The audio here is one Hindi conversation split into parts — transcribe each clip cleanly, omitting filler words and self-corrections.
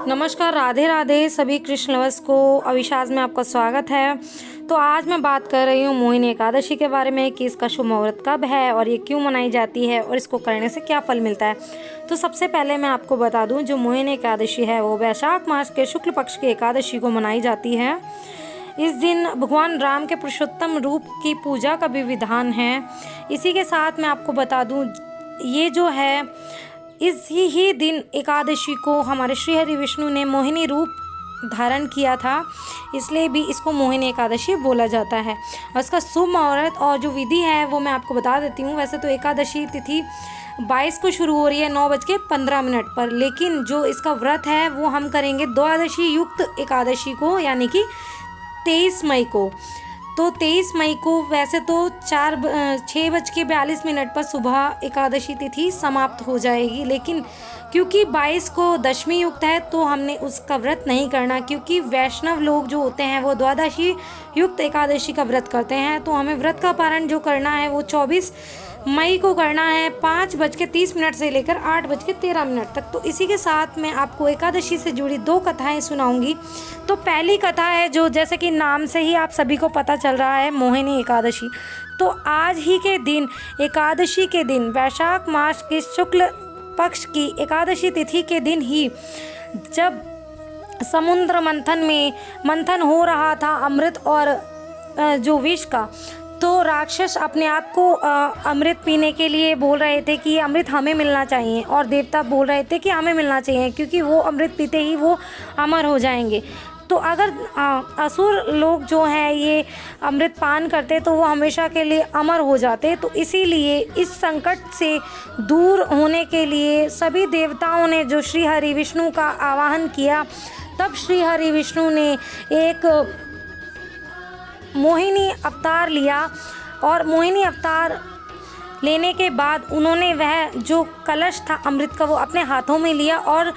नमस्कार, राधे राधे सभी कृष्ण लवर्स को अविश्वास में आपका स्वागत है। तो आज मैं बात कर रही हूँ मोहिनी एकादशी के बारे में कि इसका शुभ मुहूर्त कब है और ये क्यों मनाई जाती है और इसको करने से क्या फल मिलता है। तो सबसे पहले मैं आपको बता दूँ, जो मोहिनी एकादशी है वो वैशाख मास के शुक्ल पक्ष की एकादशी को मनाई जाती है। इस दिन भगवान राम के पुरुषोत्तम रूप की पूजा का भी विधान है। इसी के साथ मैं आपको बता दूँ, ये जो है इस ही दिन एकादशी को हमारे श्री हरि विष्णु ने मोहिनी रूप धारण किया था, इसलिए भी इसको मोहिनी एकादशी बोला जाता है। और इसका शुभ मुहूर्त और जो विधि है वो मैं आपको बता देती हूँ। वैसे तो एकादशी तिथि 22 को शुरू हो रही है 9:15 पर, लेकिन जो इसका व्रत है वो हम करेंगे द्वादशी युक्त एकादशी को, यानी कि 23 मई को। तो 23 मई को वैसे तो 6:42 पर सुबह एकादशी तिथि समाप्त हो जाएगी, लेकिन क्योंकि 22 को दशमी युक्त है तो हमने उसका व्रत नहीं करना, क्योंकि वैष्णव लोग जो होते हैं वो द्वादशी युक्त एकादशी का व्रत करते हैं। तो हमें व्रत का पारण जो करना है वो 24 मई को करना है 5:30 से लेकर 8:13 तक। तो इसी के साथ मैं आपको एकादशी से जुड़ी 2 कथाएं सुनाऊंगी। तो पहली कथा है, जो जैसे कि नाम से ही आप सभी को पता चल रहा है, मोहिनी एकादशी। तो आज ही के दिन, एकादशी के दिन, वैशाख मास के शुक्ल पक्ष की एकादशी तिथि के दिन ही, जब समुद्र मंथन हो रहा था अमृत और जो विष का, तो राक्षस अपने आप को अमृत पीने के लिए बोल रहे थे कि अमृत हमें मिलना चाहिए, और देवता बोल रहे थे कि हमें मिलना चाहिए, क्योंकि वो अमृत पीते ही वो अमर हो जाएंगे। तो अगर असुर लोग जो हैं ये अमृत पान करते तो वो हमेशा के लिए अमर हो जाते। तो इसीलिए इस संकट से दूर होने के लिए सभी देवताओं ने जो श्री हरि विष्णु का आवाहन किया, तब श्री हरि विष्णु ने एक मोहिनी अवतार लिया, और मोहिनी अवतार लेने के बाद उन्होंने वह जो कलश था अमृत का वो अपने हाथों में लिया, और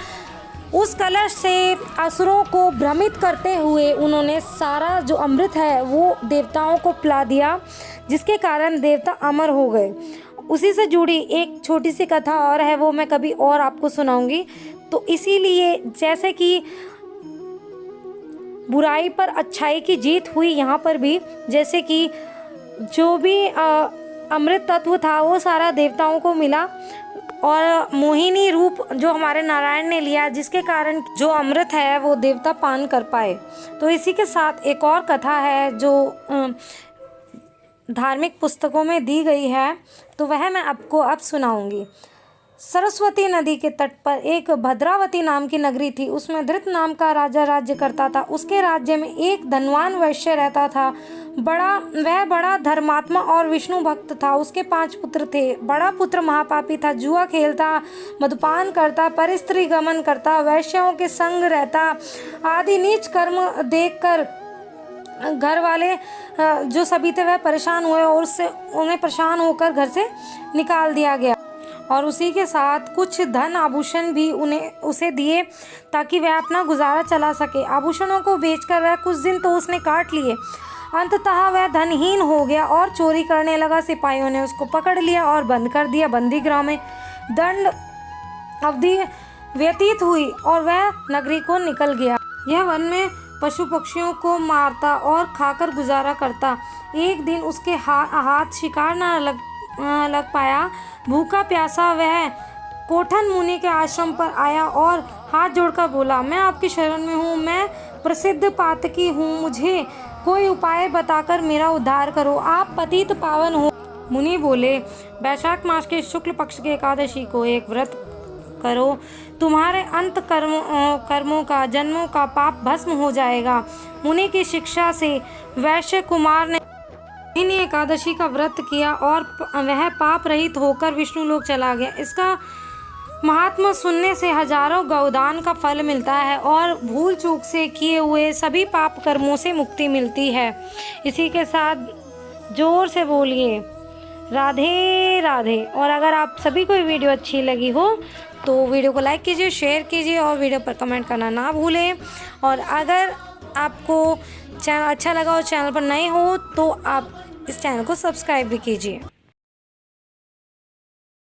उस कलश से असुरों को भ्रमित करते हुए उन्होंने सारा जो अमृत है वो देवताओं को पिला दिया, जिसके कारण देवता अमर हो गए। उसी से जुड़ी एक छोटी सी कथा और है, वो मैं कभी और आपको सुनाऊंगी। तो इसीलिए जैसे कि बुराई पर अच्छाई की जीत हुई, यहाँ पर भी जैसे कि जो भी अमृत तत्व था वो सारा देवताओं को मिला, और मोहिनी रूप जो हमारे नारायण ने लिया, जिसके कारण जो अमृत है वो देवता पान कर पाए। तो इसी के साथ एक और कथा है जो धार्मिक पुस्तकों में दी गई है, तो वह मैं आपको अब सुनाऊंगी। सरस्वती नदी के तट पर एक भद्रावती नाम की नगरी थी। उसमें धृत नाम का राजा राज्य करता था। उसके राज्य में एक धनवान वैश्य रहता था। वह बड़ा धर्मात्मा और विष्णु भक्त था। उसके 5 पुत्र थे। बड़ा पुत्र महापापी था, जुआ खेलता, मधुपान करता, परस्त्री गमन करता, वैश्यों के संग रहता आदि नीच कर्म देखकर घर वाले जो सभी थे वह परेशान हुए, और उससे उन्हें परेशान होकर घर से निकाल दिया गया, और उसी के साथ कुछ धन आभूषण भी उसे दिए ताकि वह अपना गुजारा चला सके। आभूषणों को बेचकर वह कुछ दिन तो उसने काट लिए। अंततः वह धनहीन हो गया और चोरी करने लगा। सिपाहियों ने उसको पकड़ लिया और बंद कर दिया। बंदीगृह में दंड अवधि व्यतीत हुई और वह नगरी को निकल गया। यह वन में पशु पक्षियों को मारता और खाकर गुजारा करता। एक दिन उसके हाथ शिकार न लग पाया। भूखा प्यासा वह कोठन मुनि के आश्रम पर आया और हाथ जोड़कर बोला, मैं आपकी शरण में हूँ, मैं प्रसिद्ध पातकी हूँ, मुझे कोई उपाय बताकर मेरा उद्धार करो, आप पतित पावन हो। मुनि बोले, वैशाख मास के शुक्ल पक्ष के एकादशी को एक व्रत करो, तुम्हारे अंत कर्मों का, जन्मों का पाप भस्म हो जाएगा। मुनि की शिक्षा से वैश्य कुमार ने मोहिनी एकादशी का व्रत किया और वह पाप रहित होकर विष्णु लोक चला गया। इसका महात्मा सुनने से हजारों गौदान का फल मिलता है और भूल चूक से किए हुए सभी पाप कर्मों से मुक्ति मिलती है। इसी के साथ जोर से बोलिए राधे राधे। और अगर आप सभी को वीडियो अच्छी लगी हो तो वीडियो को लाइक कीजिए, शेयर कीजिए और वीडियो पर कमेंट करना ना भूलें। और अगर आपको चैनल अच्छा लगा और चैनल पर नए हो तो आप इस चैनल को सब्सक्राइब भी कीजिए।